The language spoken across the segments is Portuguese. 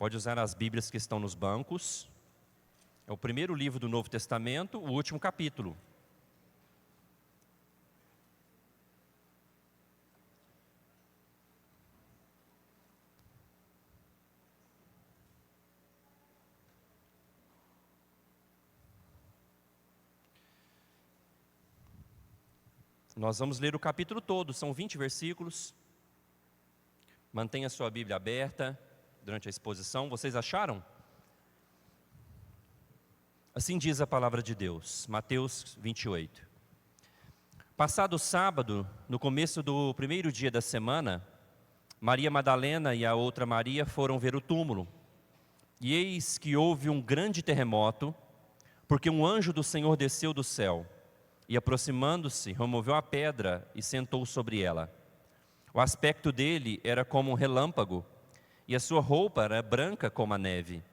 Pode usar as Bíblias que estão nos bancos. É o primeiro livro do Novo Testamento, o último capítulo. Nós vamos ler o capítulo todo, são 20 versículos. Mantenha a sua Bíblia aberta durante a exposição. Vocês acharam? Assim diz a palavra de Deus, Mateus 28. Passado o sábado, no começo do primeiro dia da semana, Maria Madalena e a outra Maria foram ver o túmulo. E eis que houve um grande terremoto, porque um anjo do Senhor desceu do céu. E aproximando-se, removeu a pedra e sentou sobre ela. O aspecto dele era como um relâmpago, e a sua roupa era branca como a neve.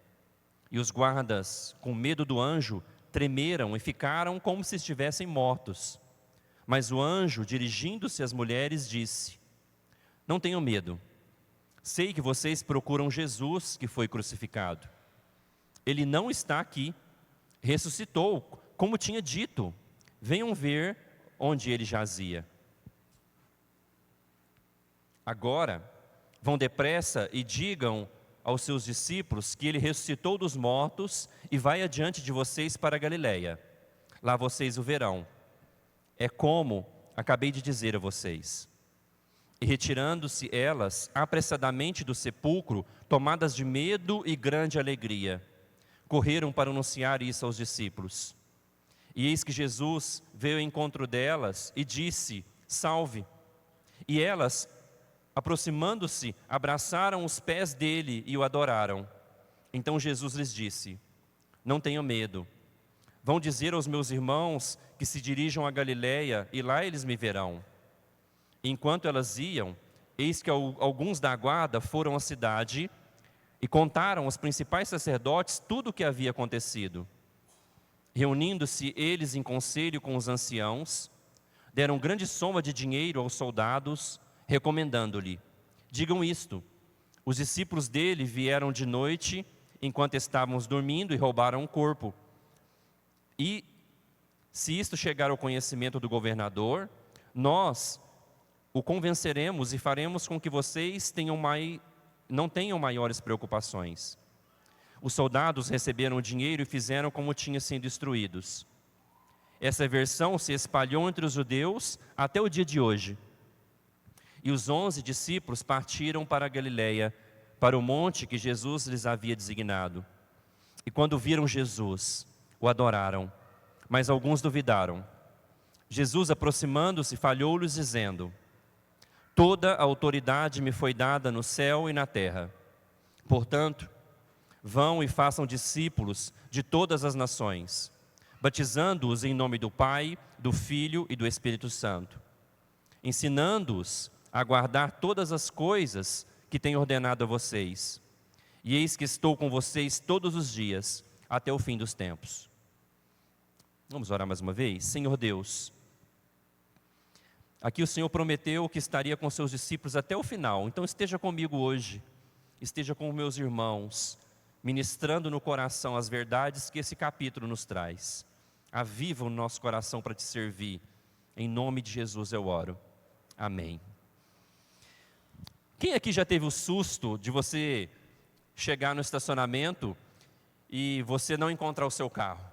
E os guardas, com medo do anjo, tremeram e ficaram como se estivessem mortos. Mas o anjo, dirigindo-se às mulheres, disse: Não tenham medo. Sei que vocês procuram Jesus que foi crucificado. Ele não está aqui. Ressuscitou, como tinha dito. Venham ver onde ele jazia. Agora, vão depressa e digam aos seus discípulos que ele ressuscitou dos mortos e vai adiante de vocês para a Galileia. Lá vocês o verão. É como acabei de dizer a vocês. E retirando-se elas apressadamente do sepulcro, tomadas de medo e grande alegria, correram para anunciar isso aos discípulos. E eis que Jesus veio ao encontro delas e disse: Salve! E elas, aproximando-se, abraçaram os pés dele e o adoraram. Então Jesus lhes disse: Não tenham medo. Vão dizer aos meus irmãos que se dirijam a Galileia e lá eles me verão. Enquanto elas iam, eis que alguns da guarda foram à cidade e contaram aos principais sacerdotes tudo o que havia acontecido. Reunindo-se eles em conselho com os anciãos, deram grande soma de dinheiro aos soldados, recomendando-lhe: Digam isto, os discípulos dele vieram de noite, enquanto estávamos dormindo, e roubaram o corpo. E, se isto chegar ao conhecimento do governador, nós o convenceremos e faremos com que vocês não tenham maiores preocupações. Os soldados receberam o dinheiro e fizeram como tinham sido instruídos. Essa versão se espalhou entre os judeus até o dia de hoje. E os 11 discípulos partiram para a Galileia, para o monte que Jesus lhes havia designado. E quando viram Jesus, o adoraram, mas alguns duvidaram. Jesus, aproximando-se, falhou-lhes, dizendo: Toda a autoridade me foi dada no céu e na terra. Portanto, vão e façam discípulos de todas as nações, batizando-os em nome do Pai, do Filho e do Espírito Santo, ensinando-os a guardar todas as coisas que tenho ordenado a vocês. E eis que estou com vocês todos os dias, até o fim dos tempos. Vamos orar mais uma vez? Senhor Deus, aqui o Senhor prometeu que estaria com seus discípulos até o final, então esteja comigo hoje, esteja com meus irmãos, ministrando no coração as verdades que esse capítulo nos traz. Aviva o nosso coração para te servir. Em nome de Jesus eu oro. Amém. Quem aqui já teve o susto de você chegar no estacionamento e você não encontrar o seu carro?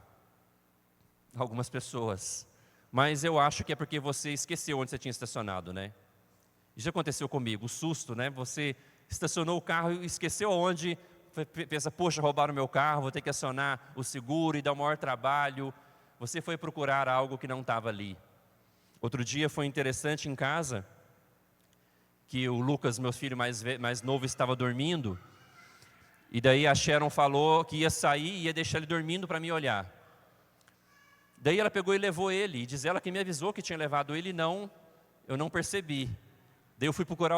Algumas pessoas. Mas eu acho que é porque você esqueceu onde você tinha estacionado, né? Isso aconteceu comigo, o susto, né? Você estacionou o carro e esqueceu onde. Pensa, poxa, roubaram meu carro, vou ter que acionar o seguro e dar o maior trabalho. Você foi procurar algo que não estava ali. Outro dia foi interessante em casa, que o Lucas, meu filho mais novo, estava dormindo. E daí a Sharon falou que ia sair e ia deixar ele dormindo para me olhar. Daí ela pegou e levou ele, e diz ela que me avisou que tinha levado ele, eu não percebi. Daí eu fui procurar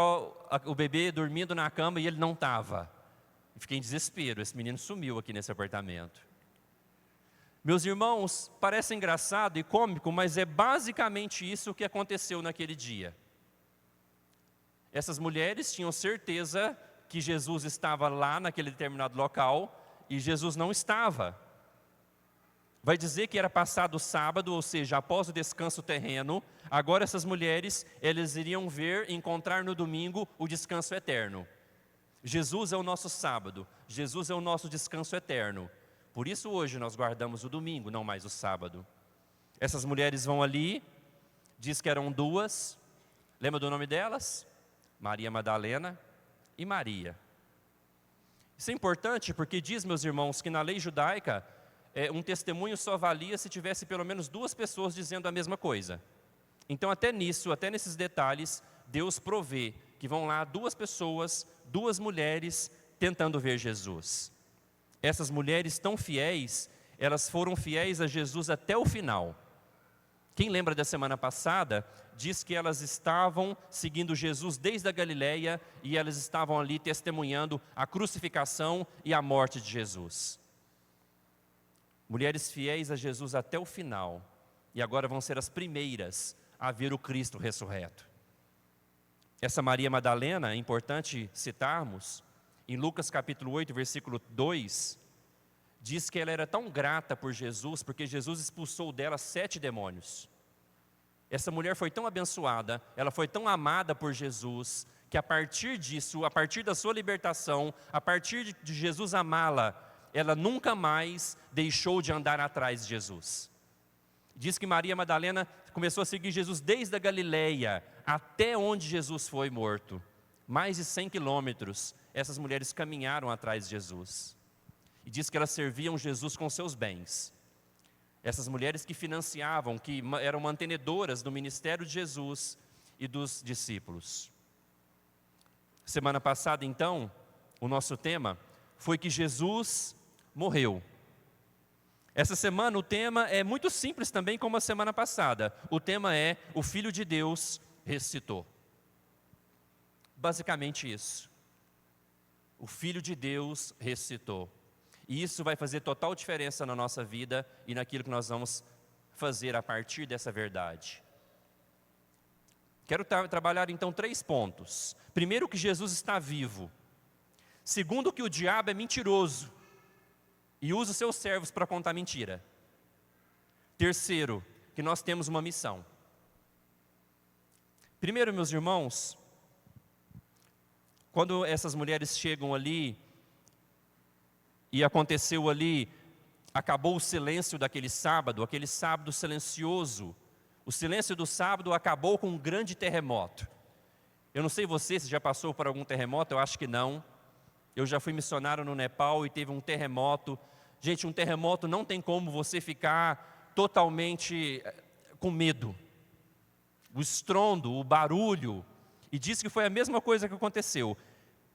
o bebê dormindo na cama e ele não estava. Fiquei em desespero, esse menino sumiu aqui nesse apartamento. Meus irmãos, parece engraçado e cômico, mas é basicamente isso que aconteceu naquele dia. Essas mulheres tinham certeza que Jesus estava lá naquele determinado local e Jesus não estava. Vai dizer que era passado o sábado, ou seja, após o descanso terreno, agora essas mulheres, elas iriam ver e encontrar no domingo o descanso eterno. Jesus é o nosso sábado, Jesus é o nosso descanso eterno. Por isso hoje nós guardamos o domingo, não mais o sábado. Essas mulheres vão ali, diz que eram duas, lembra do nome delas? Maria Madalena e Maria. Isso é importante porque diz, meus irmãos, que na lei judaica, um testemunho só valia se tivesse pelo menos duas pessoas dizendo a mesma coisa. Então até nisso, até nesses detalhes, Deus provê que vão lá duas pessoas, duas mulheres, tentando ver Jesus. Essas mulheres tão fiéis, elas foram fiéis a Jesus até o final. Quem lembra da semana passada, diz que elas estavam seguindo Jesus desde a Galileia e elas estavam ali testemunhando a crucificação e a morte de Jesus. Mulheres fiéis a Jesus até o final, e agora vão ser as primeiras a ver o Cristo ressurreto. Essa Maria Madalena, é importante citarmos, em Lucas capítulo 8, versículo 2, diz que ela era tão grata por Jesus, porque Jesus expulsou dela 7 demônios. Essa mulher foi tão abençoada, ela foi tão amada por Jesus, que a partir disso, a partir da sua libertação, a partir de Jesus amá-la, ela nunca mais deixou de andar atrás de Jesus. Diz que Maria Madalena começou a seguir Jesus desde a Galileia até onde Jesus foi morto. Mais de 100 quilômetros, essas mulheres caminharam atrás de Jesus. E diz que elas serviam Jesus com seus bens. Essas mulheres que financiavam, que eram mantenedoras do ministério de Jesus e dos discípulos. Semana passada, então, o nosso tema foi que Jesus morreu. Essa semana o tema é muito simples também como a semana passada. O tema é: o Filho de Deus ressuscitou. Basicamente isso. O Filho de Deus ressuscitou. E isso vai fazer total diferença na nossa vida e naquilo que nós vamos fazer a partir dessa verdade. Quero trabalhar então 3 pontos. Primeiro, que Jesus está vivo. Segundo, que o diabo é mentiroso e usa os seus servos para contar mentira. Terceiro, que nós temos uma missão. Primeiro, meus irmãos, quando essas mulheres chegam ali, e aconteceu ali, acabou o silêncio daquele sábado, aquele sábado silencioso. O silêncio do sábado acabou com um grande terremoto. Eu não sei você se já passou por algum terremoto, eu acho que não. Eu já fui missionário no Nepal e teve um terremoto. Gente, um terremoto não tem como você ficar totalmente com medo. O estrondo, o barulho. E diz que foi a mesma coisa que aconteceu.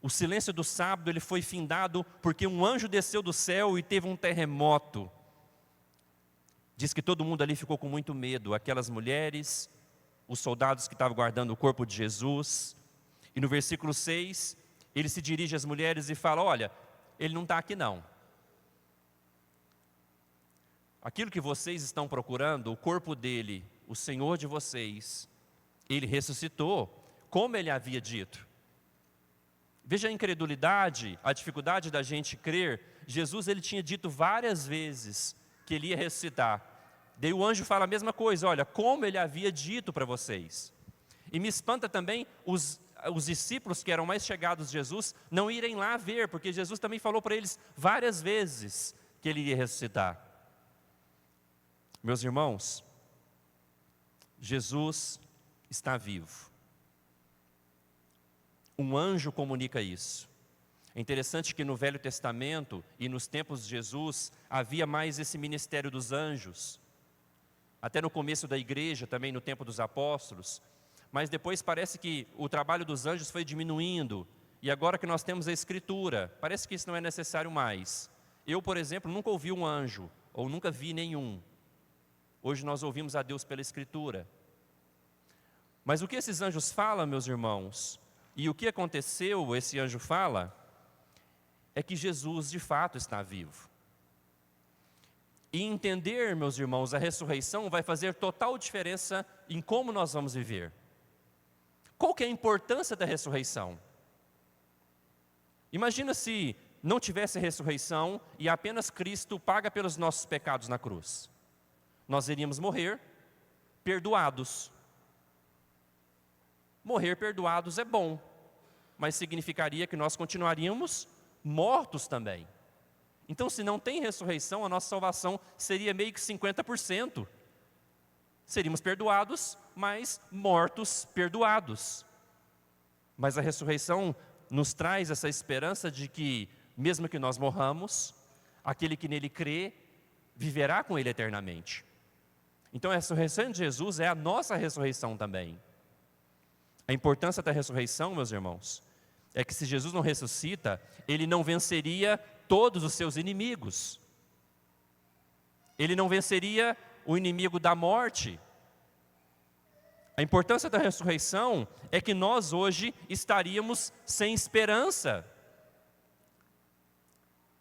O silêncio do sábado ele foi findado porque um anjo desceu do céu e teve um terremoto. Diz que todo mundo ali ficou com muito medo. Aquelas mulheres, os soldados que estavam guardando o corpo de Jesus. E no versículo 6, ele se dirige às mulheres e fala: olha, ele não está aqui não. Aquilo que vocês estão procurando, o corpo dele, o Senhor de vocês, ele ressuscitou, como ele havia dito. Veja a incredulidade, a dificuldade da gente crer. Jesus ele tinha dito várias vezes que ele ia ressuscitar. Daí o anjo fala a mesma coisa: olha, como ele havia dito para vocês. E me espanta também os discípulos que eram mais chegados a Jesus não irem lá ver, porque Jesus também falou para eles várias vezes que ele ia ressuscitar. Meus irmãos, Jesus está vivo. Um anjo comunica isso. É interessante que no Velho Testamento e nos tempos de Jesus havia mais esse ministério dos anjos. Até no começo da igreja, também no tempo dos apóstolos. Mas depois parece que o trabalho dos anjos foi diminuindo. E agora que nós temos a Escritura, parece que isso não é necessário mais. Eu, por exemplo, nunca ouvi um anjo, ou nunca vi nenhum. Hoje nós ouvimos a Deus pela Escritura. Mas o que esses anjos falam, meus irmãos, e o que aconteceu, esse anjo fala, é que Jesus de fato está vivo. E entender, meus irmãos, a ressurreição vai fazer total diferença em como nós vamos viver. Qual que é a importância da ressurreição? Imagina se não tivesse ressurreição e apenas Cristo paga pelos nossos pecados na cruz. Nós iríamos morrer perdoados. Morrer perdoados é bom, mas significaria que nós continuaríamos mortos também. Então, se não tem ressurreição, a nossa salvação seria meio que 50%. Seríamos perdoados, mas mortos perdoados. Mas a ressurreição nos traz essa esperança de que, mesmo que nós morramos, aquele que nele crê, viverá com ele eternamente. Então, a ressurreição de Jesus é a nossa ressurreição também. A importância da ressurreição, meus irmãos, é que se Jesus não ressuscita, ele não venceria todos os seus inimigos. Ele não venceria o inimigo da morte. A importância da ressurreição é que nós hoje estaríamos sem esperança.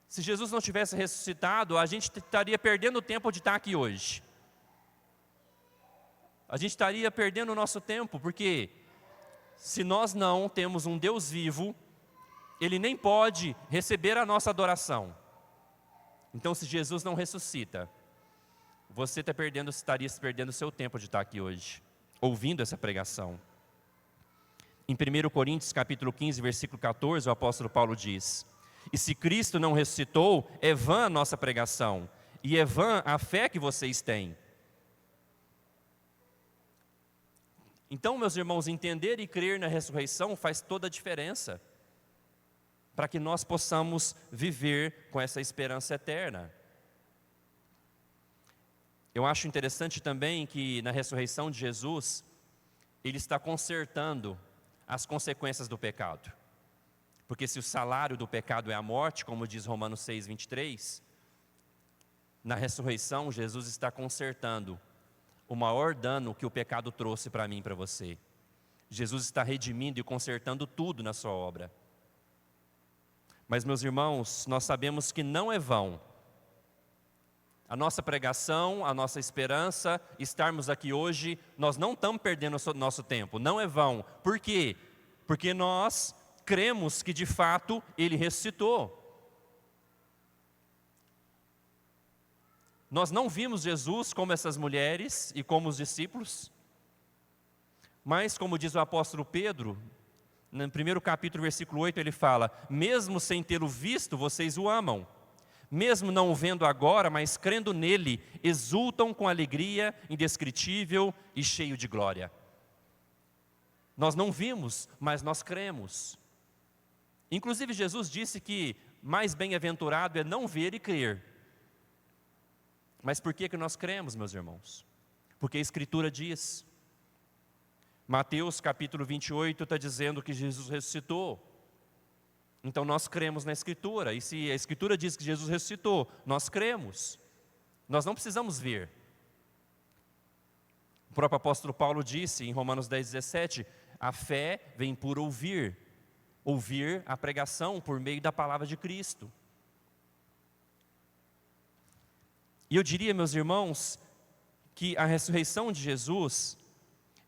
Se Jesus não tivesse ressuscitado, a gente estaria perdendo o tempo de estar aqui hoje. A gente estaria perdendo o nosso tempo, porque se nós não temos um Deus vivo, Ele nem pode receber a nossa adoração. Então, se Jesus não ressuscita, você estaria se perdendo o seu tempo de estar aqui hoje, ouvindo essa pregação. Em 1 Coríntios capítulo 15, versículo 14, o apóstolo Paulo diz: e se Cristo não ressuscitou, é vã a nossa pregação, e é vã a fé que vocês têm. Então, meus irmãos, entender e crer na ressurreição faz toda a diferença, para que nós possamos viver com essa esperança eterna. Eu acho interessante também que na ressurreição de Jesus, Ele está consertando as consequências do pecado. Porque se o salário do pecado é a morte, como diz Romanos 6, 23, na ressurreição Jesus está consertando o maior dano que o pecado trouxe para mim e para você. Jesus está redimindo e consertando tudo na sua obra. Mas, meus irmãos, nós sabemos que não é vão a nossa pregação, a nossa esperança, estarmos aqui hoje. Nós não estamos perdendo o nosso tempo, não é vão. Por quê? Porque nós cremos que de fato Ele ressuscitou. Nós não vimos Jesus como essas mulheres e como os discípulos, mas como diz o apóstolo Pedro, no primeiro capítulo, versículo 8, ele fala: mesmo sem tê-lo visto, vocês o amam. Mesmo não o vendo agora, mas crendo nele, exultam com alegria indescritível e cheio de glória. Nós não vimos, mas nós cremos. Inclusive Jesus disse que mais bem-aventurado é não ver e crer. Mas por que nós cremos, meus irmãos? Porque a Escritura diz. Mateus capítulo 28 está dizendo que Jesus ressuscitou. Então nós cremos na Escritura. E se a Escritura diz que Jesus ressuscitou, nós cremos. Nós não precisamos ver. O próprio apóstolo Paulo disse em Romanos 10, 17, a fé vem por ouvir. Ouvir a pregação por meio da palavra de Cristo. E eu diria, meus irmãos, que a ressurreição de Jesus,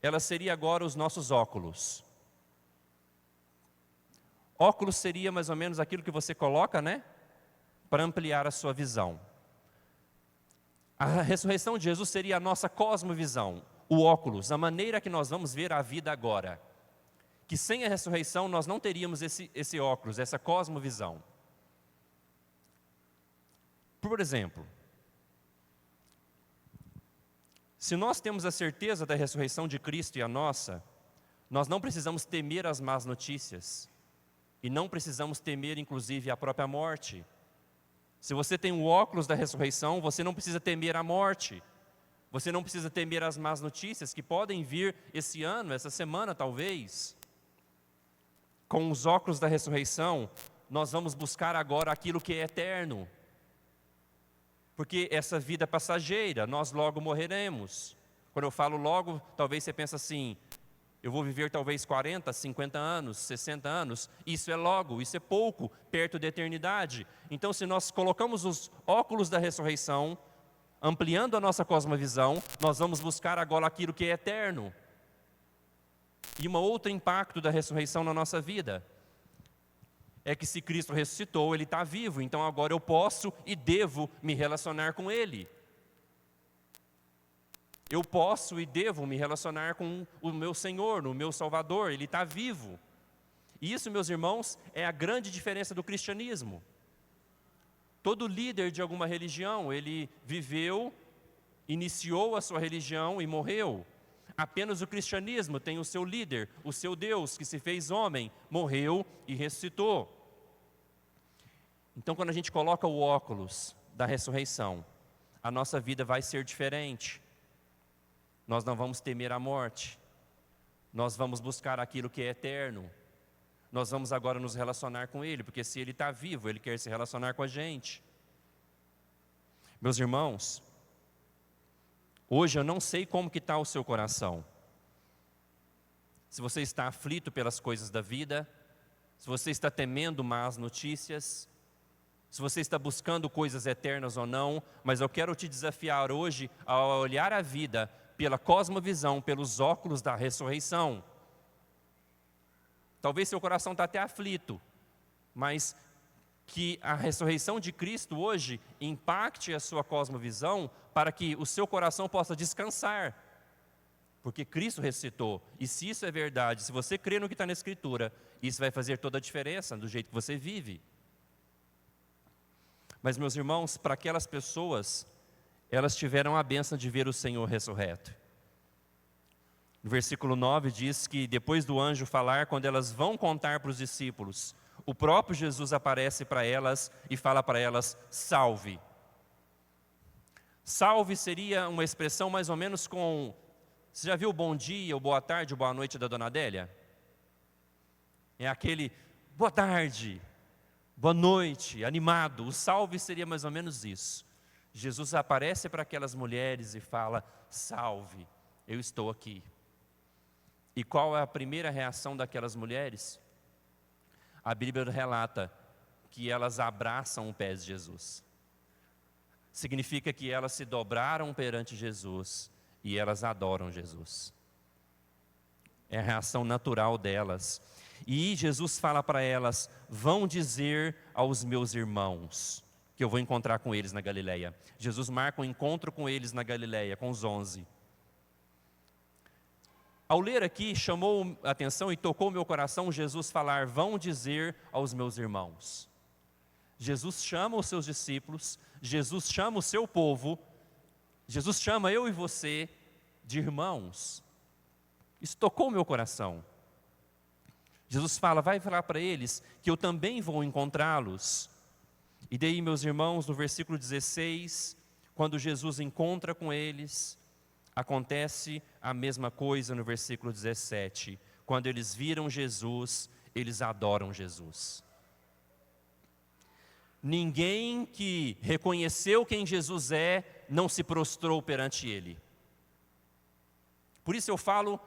ela seria agora os nossos óculos. Óculos seria mais ou menos aquilo que você coloca, né? Para ampliar a sua visão. A ressurreição de Jesus seria a nossa cosmovisão, o óculos, a maneira que nós vamos ver a vida agora. Que sem a ressurreição nós não teríamos esse óculos, essa cosmovisão. Por exemplo, se nós temos a certeza da ressurreição de Cristo e a nossa, nós não precisamos temer as más notícias. E não precisamos temer, inclusive, a própria morte. Se você tem o óculos da ressurreição, você não precisa temer a morte. Você não precisa temer as más notícias que podem vir esse ano, essa semana talvez. Com os óculos da ressurreição, nós vamos buscar agora aquilo que é eterno. Porque essa vida é passageira, nós logo morreremos. Quando eu falo logo, talvez você pense assim, eu vou viver talvez 40, 50 anos, 60 anos. Isso é logo, isso é pouco, perto da eternidade. Então, se nós colocamos os óculos da ressurreição, ampliando a nossa cosmovisão, nós vamos buscar agora aquilo que é eterno. E um outro impacto da ressurreição na nossa vida. é que se Cristo ressuscitou, Ele está vivo, então agora eu posso e devo me relacionar com Ele. Eu posso e devo me relacionar com o meu Senhor, o meu Salvador, Ele está vivo. E isso, meus irmãos, é a grande diferença do cristianismo. Todo líder de alguma religião, ele viveu, iniciou a sua religião e morreu. Apenas o cristianismo tem o seu líder, o seu Deus, que se fez homem, morreu e ressuscitou. Então, quando a gente coloca o óculos da ressurreição, a nossa vida vai ser diferente. Nós não vamos temer a morte. Nós vamos buscar aquilo que é eterno. Nós vamos agora nos relacionar com Ele, porque se Ele está vivo, Ele quer se relacionar com a gente. Meus irmãos, hoje eu não sei como que está o seu coração. Se você está aflito pelas coisas da vida, se você está temendo más notícias, se você está buscando coisas eternas ou não, mas eu quero te desafiar hoje a olhar a vida pela cosmovisão, pelos óculos da ressurreição. Talvez seu coração está até aflito, mas que a ressurreição de Cristo hoje impacte a sua cosmovisão para que o seu coração possa descansar. Porque Cristo ressuscitou, e se isso é verdade, se você crê no que está na Escritura, isso vai fazer toda a diferença do jeito que você vive. Mas, meus irmãos, para aquelas pessoas, elas tiveram a bênção de ver o Senhor ressurreto. No versículo 9 diz que depois do anjo falar, quando elas vão contar para os discípulos, o próprio Jesus aparece para elas e fala para elas, salve. Salve seria uma expressão mais ou menos com... Você já viu o bom dia, o boa tarde, o boa noite da Dona Adélia? É aquele, boa tarde, boa noite, animado. O salve seria mais ou menos isso. Jesus aparece para aquelas mulheres e fala, salve, eu estou aqui. E qual é a primeira reação daquelas mulheres? A Bíblia relata que elas abraçam o pé de Jesus. Significa que elas se dobraram perante Jesus e elas adoram Jesus. É a reação natural delas. E Jesus fala para elas, vão dizer aos meus irmãos, que eu vou encontrar com eles na Galileia. Jesus marca um encontro com eles na Galileia, com os 11. Ao ler aqui, chamou a atenção e tocou o meu coração Jesus falar, vão dizer aos meus irmãos. Jesus chama os seus discípulos, Jesus chama o seu povo, Jesus chama eu e você de irmãos. Isso tocou o meu coração. Jesus fala, vai falar para eles que eu também vou encontrá-los. E daí, meus irmãos, no versículo 16, quando Jesus encontra com eles, acontece a mesma coisa no versículo 17. Quando eles viram Jesus, eles adoram Jesus. Ninguém que reconheceu quem Jesus é, não se prostrou perante Ele. Por isso eu falo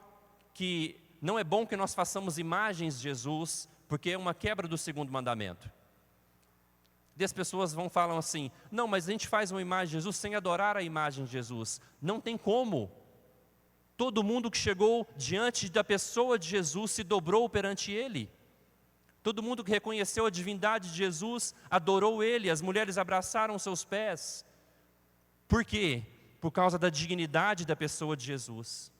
que não é bom que nós façamos imagens de Jesus, porque é uma quebra do segundo mandamento. E as pessoas vão falar assim, não, mas a gente faz uma imagem de Jesus sem adorar a imagem de Jesus. Não tem como. Todo mundo que chegou diante da pessoa de Jesus se dobrou perante Ele. Todo mundo que reconheceu a divindade de Jesus, adorou Ele, as mulheres abraçaram seus pés. Por quê? Por causa da dignidade da pessoa de Jesus.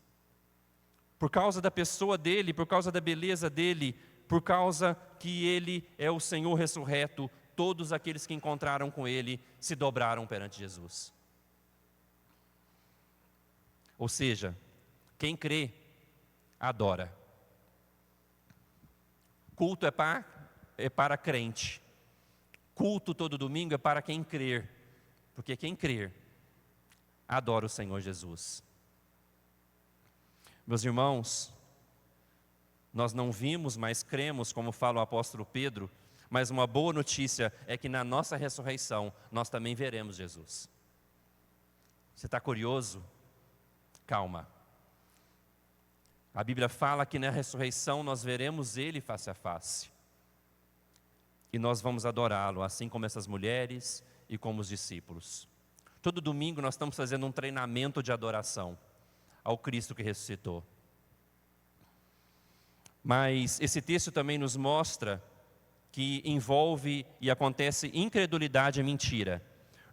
Por causa da pessoa dEle, por causa da beleza dEle, por causa que Ele é o Senhor ressurreto, todos aqueles que encontraram com Ele se dobraram perante Jesus. Ou seja, quem crê, adora. Culto é para crente. Culto todo domingo é para quem crer. Porque quem crer, adora o Senhor Jesus. Meus irmãos, nós não vimos, mas cremos, como fala o apóstolo Pedro, mas uma boa notícia é que na nossa ressurreição, nós também veremos Jesus. Você está curioso? Calma. A Bíblia fala que na ressurreição nós veremos Ele face a face. E nós vamos adorá-lo, assim como essas mulheres e como os discípulos. Todo domingo nós estamos fazendo um treinamento de adoração ao Cristo que ressuscitou. Mas esse texto também nos mostra que envolve e acontece incredulidade e mentira.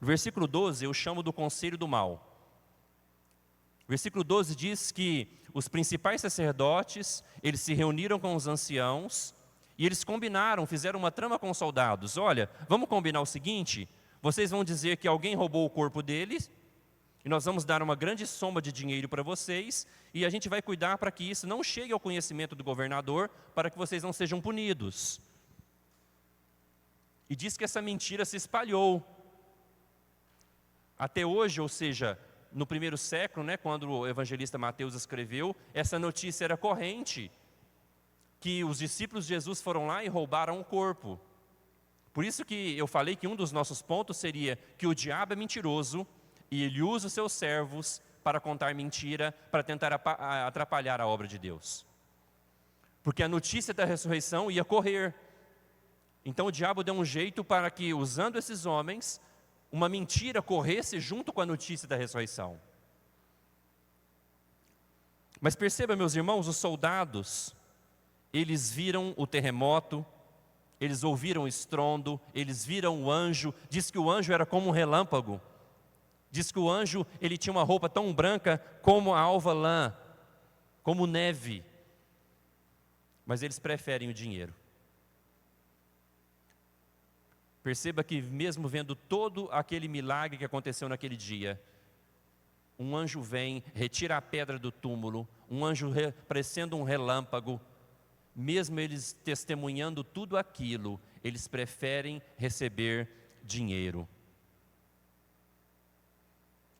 No versículo 12 eu chamo do conselho do mal. O versículo 12 diz que os principais sacerdotes, eles se reuniram com os anciãos e eles combinaram, fizeram uma trama com os soldados. Olha, vamos combinar o seguinte, vocês vão dizer que alguém roubou o corpo deles e nós vamos dar uma grande soma de dinheiro para vocês e a gente vai cuidar para que isso não chegue ao conhecimento do governador, para que vocês não sejam punidos. E diz que essa mentira se espalhou. Até hoje, ou seja, no primeiro século, quando o evangelista Mateus escreveu, essa notícia era corrente, que os discípulos de Jesus foram lá e roubaram o corpo. Por isso que eu falei que um dos nossos pontos seria que o diabo é mentiroso e ele usa os seus servos para contar mentira, para tentar atrapalhar a obra de Deus. Porque a notícia da ressurreição ia correr. Então o diabo deu um jeito para que, usando esses homens, uma mentira corresse junto com a notícia da ressurreição. Mas perceba, meus irmãos, os soldados, eles viram o terremoto, eles ouviram o estrondo, eles viram o anjo. Diz que o anjo era como um relâmpago. Diz que o anjo, ele tinha uma roupa tão branca como a alva lã, como neve. Mas eles preferem o dinheiro. Perceba que mesmo vendo todo aquele milagre que aconteceu naquele dia, um anjo vem, retira a pedra do túmulo, um anjo parecendo um relâmpago, mesmo eles testemunhando tudo aquilo, eles preferem receber dinheiro.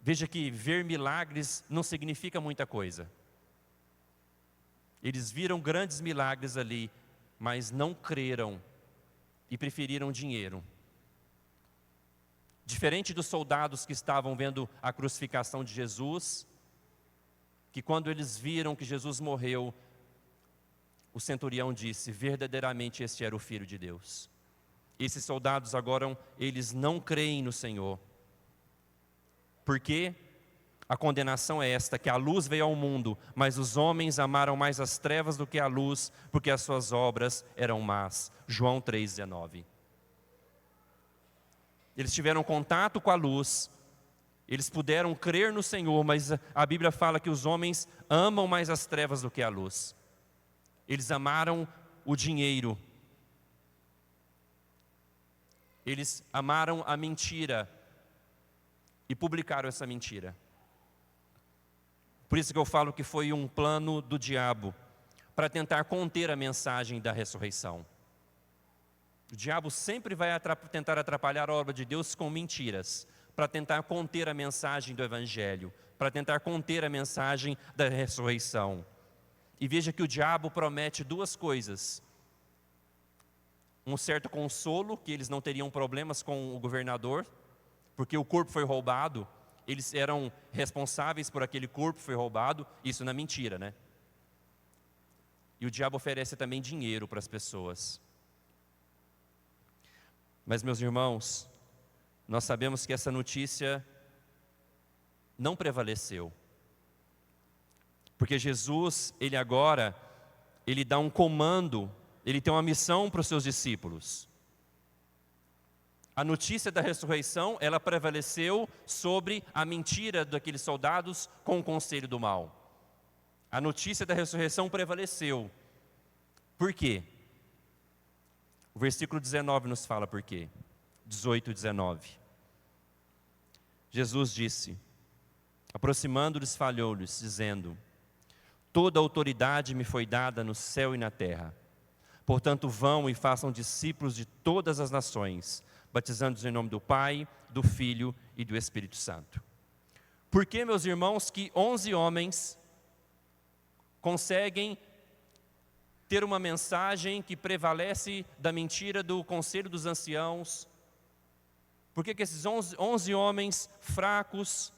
Veja que ver milagres não significa muita coisa. Eles viram grandes milagres ali, mas não creram e preferiram dinheiro. Diferente dos soldados que estavam vendo a crucificação de Jesus, que quando eles viram que Jesus morreu, o centurião disse, verdadeiramente este era o Filho de Deus. Esses soldados agora, eles não creem no Senhor. Porque a condenação é esta, que a luz veio ao mundo, mas os homens amaram mais as trevas do que a luz, porque as suas obras eram más. João 3,19. Eles tiveram contato com a luz, eles puderam crer no Senhor, mas a Bíblia fala que os homens amam mais as trevas do que a luz. Eles amaram o dinheiro. Eles amaram a mentira e publicaram essa mentira. Por isso que eu falo que foi um plano do diabo para tentar conter a mensagem da ressurreição. O diabo sempre vai tentar atrapalhar a obra de Deus com mentiras, para tentar conter a mensagem do Evangelho, para tentar conter a mensagem da ressurreição. E veja que o diabo promete duas coisas. Um certo consolo, que eles não teriam problemas com o governador, porque o corpo foi roubado, eles eram responsáveis por aquele corpo que foi roubado, isso na mentira, E o diabo oferece também dinheiro para as pessoas. Mas, meus irmãos, nós sabemos que essa notícia não prevaleceu. Porque Jesus, ele dá um comando, ele tem uma missão para os seus discípulos. A notícia da ressurreição, ela prevaleceu sobre a mentira daqueles soldados com o conselho do mal. A notícia da ressurreição prevaleceu. Por quê? O versículo 19 nos fala por quê. 18 e 19. Jesus disse, aproximando-lhes, falou-lhes, dizendo, toda autoridade me foi dada no céu e na terra. Portanto, vão e façam discípulos de todas as nações, batizando-os em nome do Pai, do Filho e do Espírito Santo. Por que, meus irmãos, que 11 homens conseguem ter uma mensagem que prevalece da mentira do conselho dos anciãos? Por que esses 11 homens fracos,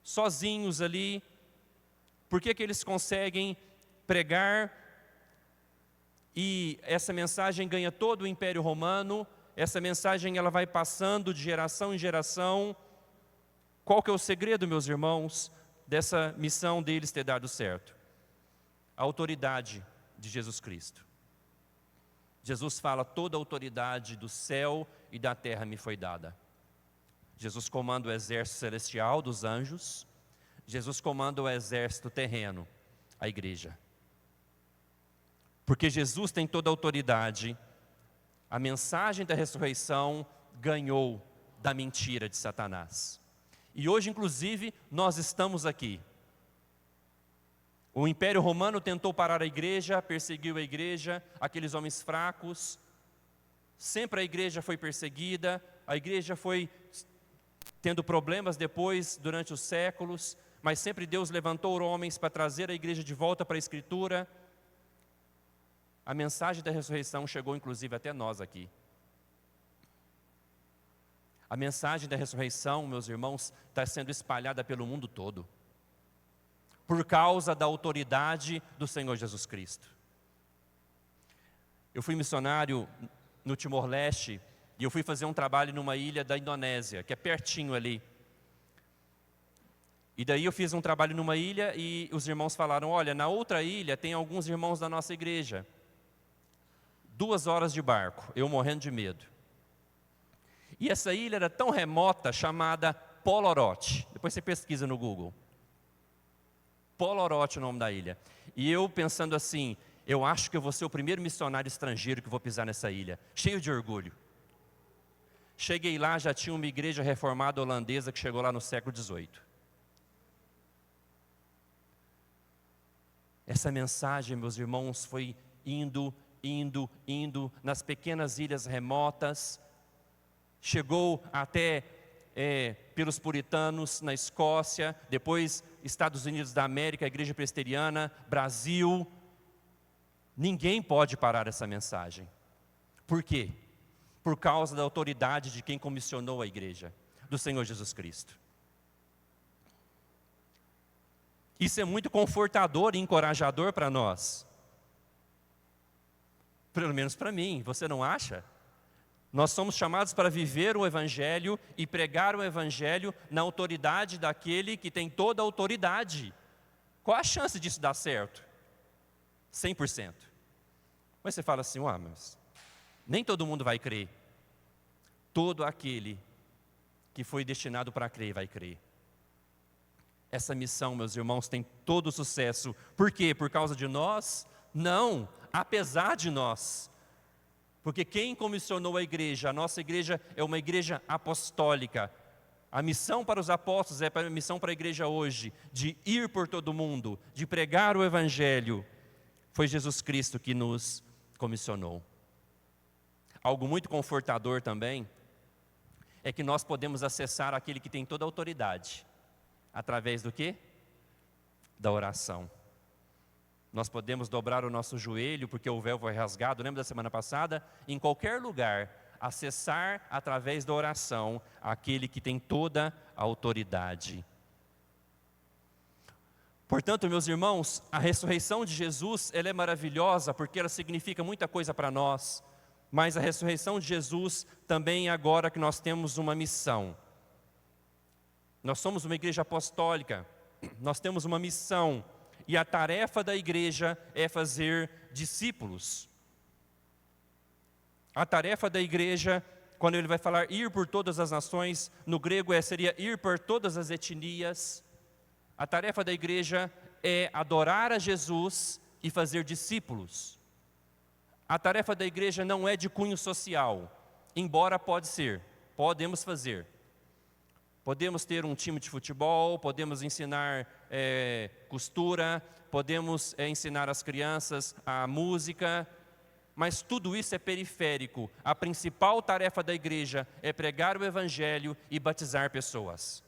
sozinhos ali, por que eles conseguem pregar e essa mensagem ganha todo o Império Romano? Essa mensagem ela vai passando de geração em geração. Qual que é o segredo, meus irmãos, dessa missão deles ter dado certo? A autoridade de Jesus Cristo. Jesus fala: toda a autoridade do céu e da terra me foi dada. Jesus comanda o exército celestial dos anjos, Jesus comanda o exército terreno, a igreja. Porque Jesus tem toda a autoridade, a mensagem da ressurreição ganhou da mentira de Satanás. E hoje, inclusive, nós estamos aqui. O Império Romano tentou parar a igreja, perseguiu a igreja, aqueles homens fracos. Sempre a igreja foi perseguida, a igreja foi tendo problemas depois, durante os séculos, mas sempre Deus levantou homens para trazer a igreja de volta para a Escritura. A mensagem da ressurreição chegou inclusive até nós aqui. A mensagem da ressurreição, meus irmãos, está sendo espalhada pelo mundo todo, por causa da autoridade do Senhor Jesus Cristo. Eu fui missionário no Timor-Leste, e eu fui fazer um trabalho numa ilha da Indonésia, que é pertinho ali. E daí eu fiz um trabalho numa ilha e os irmãos falaram: olha, na outra ilha tem alguns irmãos da nossa igreja. 2 horas de barco, eu morrendo de medo. E essa ilha era tão remota, chamada Polorote. Depois você pesquisa no Google. Polorote é o nome da ilha. E eu pensando assim: eu acho que eu vou ser o primeiro missionário estrangeiro que vou pisar nessa ilha. Cheio de orgulho. Cheguei lá, já tinha uma igreja reformada holandesa que chegou lá no século XVIII. Essa mensagem, meus irmãos, foi indo nas pequenas ilhas remotas. Chegou até pelos puritanos na Escócia, depois Estados Unidos da América, a igreja presbiteriana, Brasil. Ninguém pode parar essa mensagem. Por quê? Por causa da autoridade de quem comissionou a igreja, do Senhor Jesus Cristo. Isso é muito confortador e encorajador para nós. Pelo menos para mim, você não acha? Nós somos chamados para viver o Evangelho e pregar o Evangelho na autoridade daquele que tem toda a autoridade. Qual a chance disso dar certo? 100%. Mas você fala assim: mas nem todo mundo vai crer. Todo aquele que foi destinado para crer vai crer. Essa missão, meus irmãos, tem todo o sucesso. Por quê? Por causa de nós? Não, apesar de nós. Porque quem comissionou a igreja? A nossa igreja é uma igreja apostólica. A missão para os apóstolos é a missão para a igreja hoje, de ir por todo mundo, de pregar o Evangelho. Foi Jesus Cristo que nos comissionou. Algo muito confortador também é que nós podemos acessar aquele que tem toda a autoridade. Através do quê? Da oração. Nós podemos dobrar o nosso joelho, porque o véu foi rasgado, lembra da semana passada? Em qualquer lugar, acessar através da oração aquele que tem toda a autoridade. Portanto, meus irmãos, a ressurreição de Jesus, ela é maravilhosa, porque ela significa muita coisa para nós. Mas a ressurreição de Jesus também é agora que nós temos uma missão. Nós somos uma igreja apostólica, nós temos uma missão, e a tarefa da igreja é fazer discípulos. A tarefa da igreja, quando ele vai falar ir por todas as nações, no grego seria ir por todas as etnias. A tarefa da igreja é adorar a Jesus e fazer discípulos. A tarefa da igreja não é de cunho social, embora podemos fazer. Podemos ter um time de futebol, podemos ensinar costura, podemos ensinar as crianças a música, mas tudo isso é periférico. A principal tarefa da igreja é pregar o Evangelho e batizar pessoas.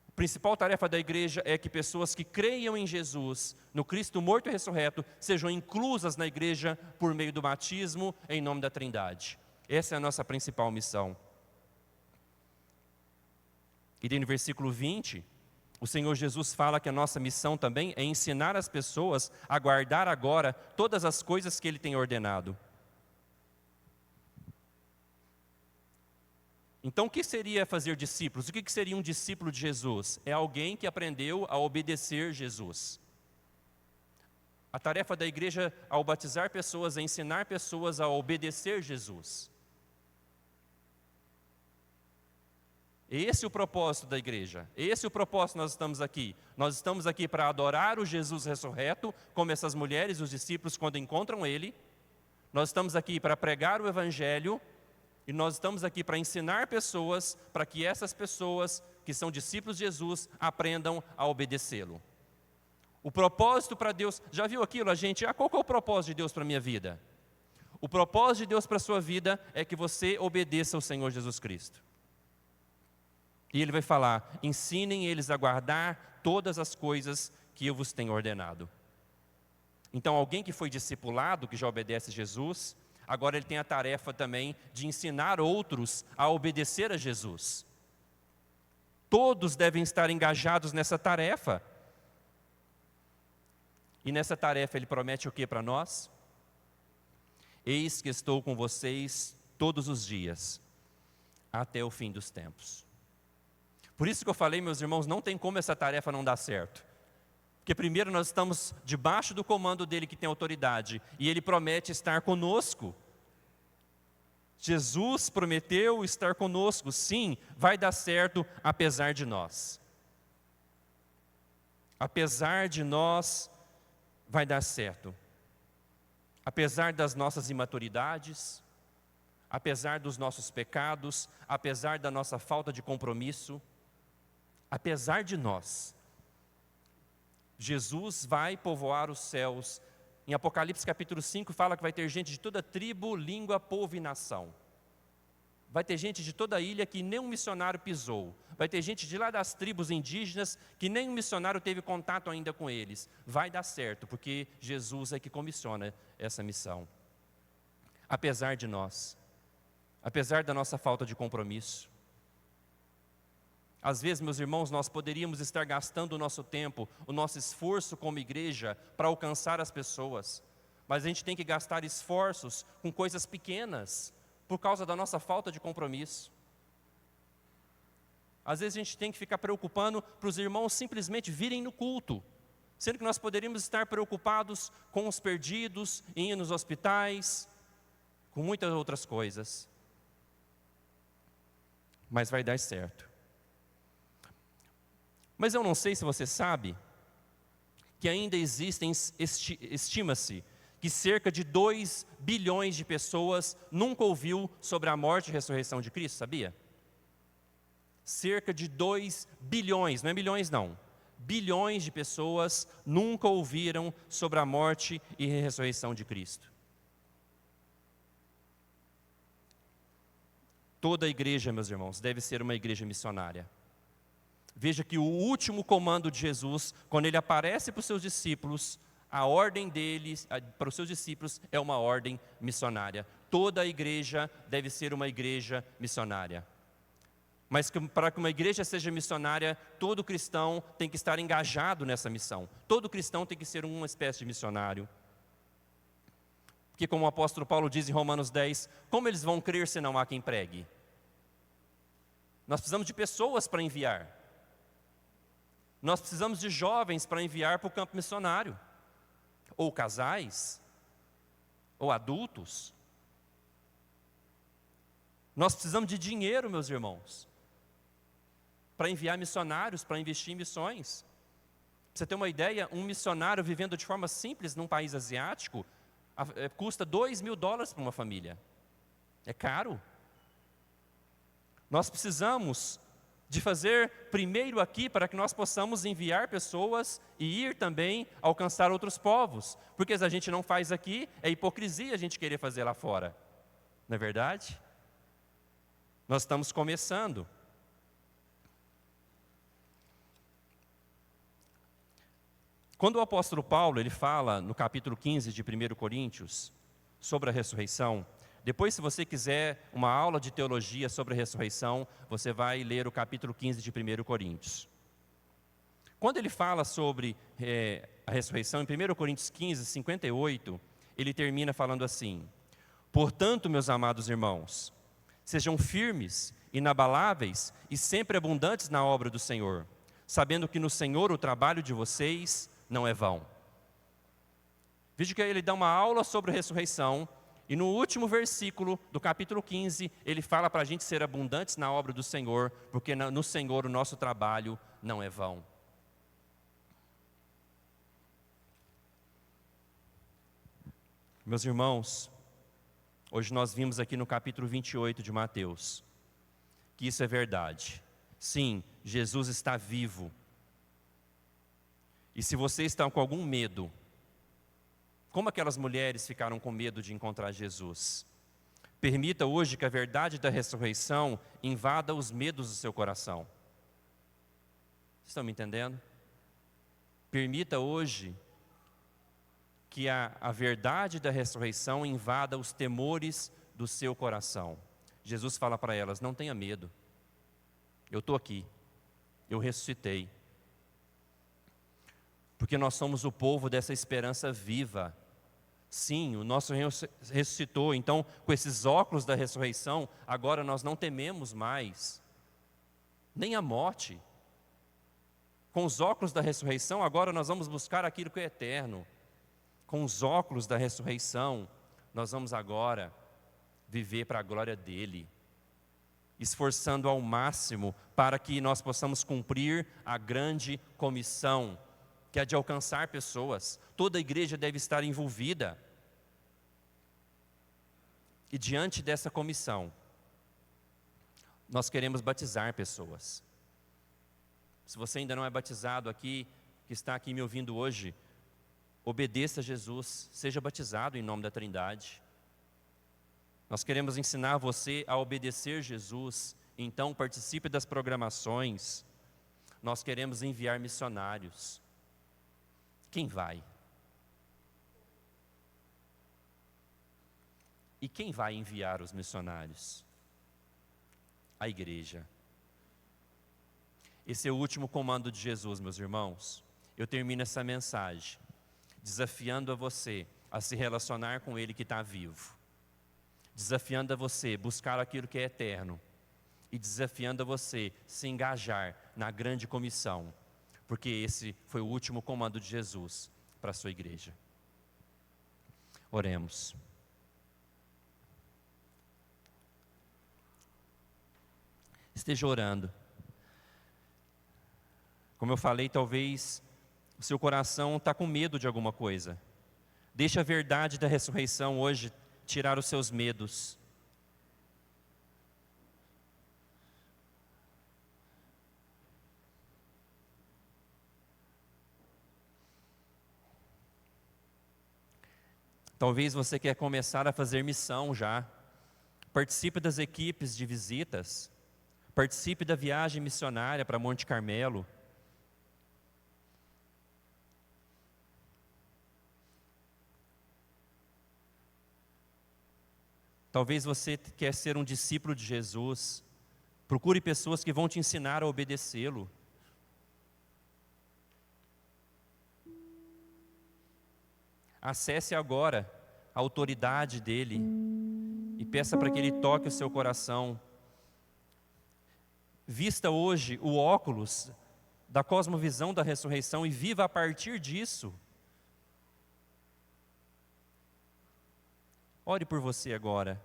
A principal tarefa da igreja é que pessoas que creiam em Jesus, no Cristo morto e ressurreto, sejam inclusas na igreja por meio do batismo em nome da Trindade. Essa é a nossa principal missão. E daí no versículo 20, o Senhor Jesus fala que a nossa missão também é ensinar as pessoas a guardar agora todas as coisas que Ele tem ordenado. Então, o que seria fazer discípulos? O que seria um discípulo de Jesus? É alguém que aprendeu a obedecer Jesus. A tarefa da igreja ao batizar pessoas é ensinar pessoas a obedecer Jesus. Esse é o propósito da igreja. Esse é o propósito que nós estamos aqui. Nós estamos aqui para adorar o Jesus ressurreto, como essas mulheres, os discípulos, quando encontram Ele. Nós estamos aqui para pregar o Evangelho. E nós estamos aqui para ensinar pessoas, para que essas pessoas que são discípulos de Jesus aprendam a obedecê-lo. O propósito para Deus, já viu aquilo, a gente? Qual que é o propósito de Deus para a minha vida? O propósito de Deus para a sua vida é que você obedeça ao Senhor Jesus Cristo. E Ele vai falar, ensinem eles a guardar todas as coisas que eu vos tenho ordenado. Então, alguém que foi discipulado, que já obedece a Jesus, agora ele tem a tarefa também de ensinar outros a obedecer a Jesus. Todos devem estar engajados nessa tarefa. E nessa tarefa ele promete o que para nós? Eis que estou com vocês todos os dias, até o fim dos tempos. Por isso que eu falei, meus irmãos, não tem como essa tarefa não dar certo. Porque primeiro nós estamos debaixo do comando dele que tem autoridade, e ele promete estar conosco. Jesus prometeu estar conosco, sim, vai dar certo apesar de nós. Apesar de nós, vai dar certo. Apesar das nossas imaturidades, apesar dos nossos pecados, apesar da nossa falta de compromisso, apesar de nós, Jesus vai povoar os céus. Em Apocalipse capítulo 5 fala que vai ter gente de toda tribo, língua, povo e nação. Vai ter gente de toda a ilha que nem um missionário pisou. Vai ter gente de lá das tribos indígenas que nem um missionário teve contato ainda com eles. Vai dar certo, porque Jesus é que comissiona essa missão. Apesar de nós, apesar da nossa falta de compromisso. Às vezes, meus irmãos, nós poderíamos estar gastando o nosso tempo, o nosso esforço como igreja para alcançar as pessoas. Mas a gente tem que gastar esforços com coisas pequenas, por causa da nossa falta de compromisso. Às vezes a gente tem que ficar preocupando para os irmãos simplesmente virem no culto, sendo que nós poderíamos estar preocupados com os perdidos, em ir nos hospitais, com muitas outras coisas. Mas vai dar certo. Mas eu não sei se você sabe que ainda existem, estima-se, que cerca de 2 bilhões de pessoas nunca ouviu sobre a morte e ressurreição de Cristo, sabia? Cerca de 2 bilhões, não é milhões não, bilhões de pessoas nunca ouviram sobre a morte e ressurreição de Cristo. Toda a igreja, meus irmãos, deve ser uma igreja missionária. Veja que o último comando de Jesus, quando ele aparece para os seus discípulos, a ordem dele, para os seus discípulos, é uma ordem missionária. Toda a igreja deve ser uma igreja missionária. Mas para que uma igreja seja missionária, todo cristão tem que estar engajado nessa missão. Todo cristão tem que ser uma espécie de missionário. Porque como o apóstolo Paulo diz em Romanos 10, como eles vão crer se não há quem pregue? Nós precisamos de pessoas para enviar. Nós precisamos de jovens para enviar para o campo missionário. Ou casais, ou adultos. Nós precisamos de dinheiro, meus irmãos, para enviar missionários, para investir em missões. Pra você ter uma ideia, um missionário vivendo de forma simples num país asiático, custa $2.000 para uma família. É caro. Nós precisamos de fazer primeiro aqui para que nós possamos enviar pessoas e ir também alcançar outros povos. Porque se a gente não faz aqui, é hipocrisia a gente querer fazer lá fora. Não é verdade? Nós estamos começando. Quando o apóstolo Paulo ele fala no capítulo 15 de 1 Coríntios sobre a ressurreição, depois, se você quiser uma aula de teologia sobre a ressurreição, você vai ler o capítulo 15 de 1 Coríntios. Quando ele fala sobre a ressurreição, em 1 Coríntios 15, 58, ele termina falando assim: portanto, meus amados irmãos, sejam firmes, inabaláveis e sempre abundantes na obra do Senhor, sabendo que no Senhor o trabalho de vocês não é vão. Veja que ele dá uma aula sobre a ressurreição, e no último versículo do capítulo 15, ele fala para a gente ser abundantes na obra do Senhor, porque no Senhor o nosso trabalho não é vão. Meus irmãos, hoje nós vimos aqui no capítulo 28 de Mateus, que isso é verdade. Sim, Jesus está vivo. E se você está com algum medo, como aquelas mulheres ficaram com medo de encontrar Jesus, permita hoje que a verdade da ressurreição invada os medos do seu coração. Vocês estão me entendendo? Permita hoje que a verdade da ressurreição invada os temores do seu coração. Jesus fala para elas: não tenha medo, eu estou aqui, eu ressuscitei. Porque nós somos o povo dessa esperança viva. Sim, o nosso ressuscitou, então com esses óculos da ressurreição, agora nós não tememos mais, nem a morte. Com os óculos da ressurreição, agora nós vamos buscar aquilo que é eterno. Com os óculos da ressurreição, nós vamos agora viver para a glória dEle, esforçando ao máximo para que nós possamos cumprir a grande comissão, que é de alcançar pessoas. Toda a igreja deve estar envolvida. E diante dessa comissão, nós queremos batizar pessoas. Se você ainda não é batizado aqui, que está aqui me ouvindo hoje, obedeça a Jesus, seja batizado em nome da Trindade. Nós queremos ensinar você a obedecer Jesus, então participe das programações. Nós queremos enviar missionários. Quem vai? E quem vai enviar os missionários? A igreja. Esse é o último comando de Jesus, meus irmãos. Eu termino essa mensagem desafiando a você a se relacionar com Ele que está vivo, desafiando a você buscar aquilo que é eterno e desafiando a você se engajar na grande comissão, porque esse foi o último comando de Jesus para a sua igreja. Oremos. Esteja orando. Como eu falei, talvez o seu coração está com medo de alguma coisa. Deixe a verdade da ressurreição hoje tirar os seus medos. Talvez você quer começar a fazer missão já. Participe das equipes de visitas. Participe da viagem missionária para Monte Carmelo. Talvez você quer ser um discípulo de Jesus. Procure pessoas que vão te ensinar a obedecê-lo. Acesse agora a autoridade dele e peça para que ele toque o seu coração. Vista hoje o óculos da cosmovisão da ressurreição e viva a partir disso. Ore por você agora.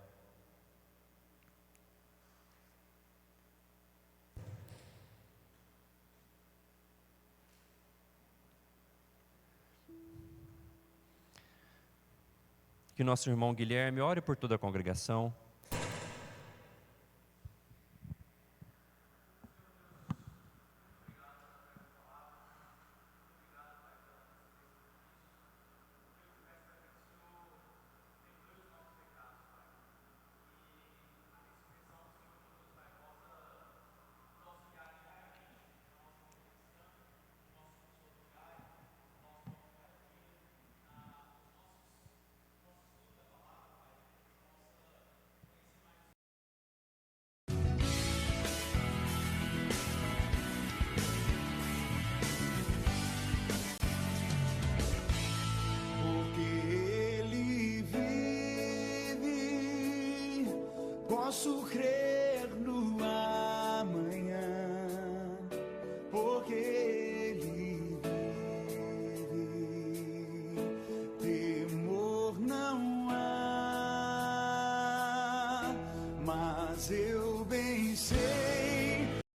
Que nosso irmão Guilherme ore por toda a congregação. Posso crer no amanhã, porque Ele vive. mas eu